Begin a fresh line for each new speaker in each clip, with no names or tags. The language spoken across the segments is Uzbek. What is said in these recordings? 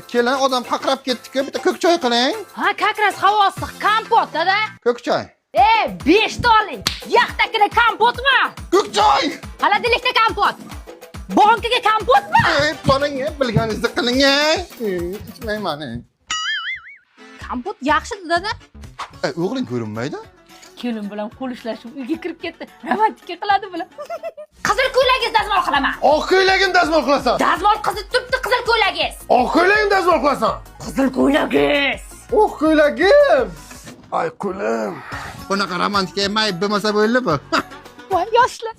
Kelin odam faqrab ketdi-ku, bitta ko'k choy qiling.
Ha, kakras havo issiq, kompot dada.
Ko'k choy.
5 ta oling. Yaxtakida kompotmi?
Ko'k choy.
Xolodilnikda kompot. Bankaga kompotmi?
Qo'ling, bilganingizni qiling. Ichmayman.
Kompot yaxshi dada.
O'g'ling ko'rinmaydi.
Kelin bilan qo'l ishlashib uyga kirib ketdi. Romantika qiladi bilan. Qizil ko'ylagingiz dazmol qilaman.
Oq ko'ylagim dazmol qilasan.
Dazmol qizib turibdi qizil ko'ylagingiz.
Oq ko'ylagim dazmol qilasan.
Qizil ko'ylagingiz.
Oq ko'ylagim. Ay qo'lim. Bunaqa romantika mayib bo'lmasa bo'ldimi?
Voy yoshlar.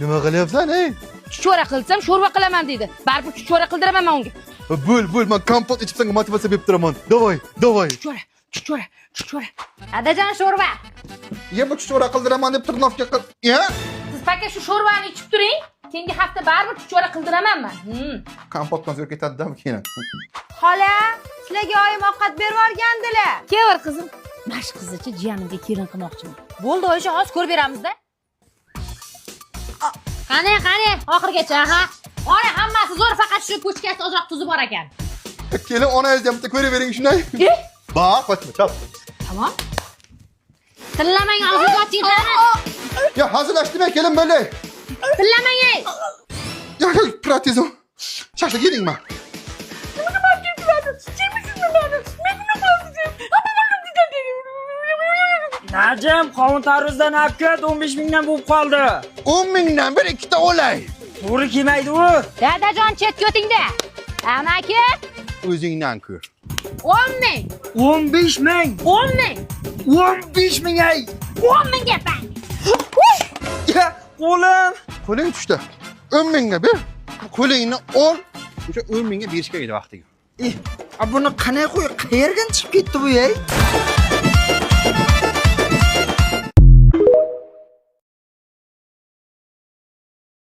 Nima qilyapsan,
Chuchvara qilsam sho'rva qilaman dedi. Baribir chuchvara qildiraman men unga.
Bo'l, men kompot ichib senga motivatsiya berib turaman. Davay.
Chuchvara. Dadajon sho'rva.
Bu chuchvara qildiraman deb Turnovga qil.
Siz paka shu sho'rvani ichib turing. Keyingi hafta baribir chuchvara qildiraman men.
Kompotdan zo'r ketadi-da keyin.
Xola, sizlarga oyim ovqat berib yuborgandilar.
Kevar qizim. Mash qizicha jiyanimga kelin qilmoqchiman.
Bo'ldi, o'sha hozir ko'rib beramizda.
Qani, oxirgacha ha. Ona hammasi zo'r, faqat shu pochkasi ozroq tuzi bor ekan.
Kelin onangizni ham bitta ko'rib bering shunday. Bak, qochma, chop.
Tamam. Tillamang, og'zingni oching qani.
Ya hazırlaştım kelin böyle.
Tillamang ey.
Ya pratizo. Şaşlık yedin mi?
Najim, qovun tarvuzdan apkat 15 mingdan bo'lib qoldi.
10 mingdan bir ikkita olay.
To'g'ri kelmaydi u.
Dadajon chetga o'tingda. Amaki,
O'zingdan ko'r.
10 ming.
15 ming.
10 ming.
15 ming ay.
10 ming gapang.
Ya, qo'lim.
Qo'ling tushdi. 10 mingga ber. Qo'lingni ol. O'sha 10 mingga berishga edi vaqtiga.
Buni qanday qo'y? Qayerdan chiqib ketdi bu ey?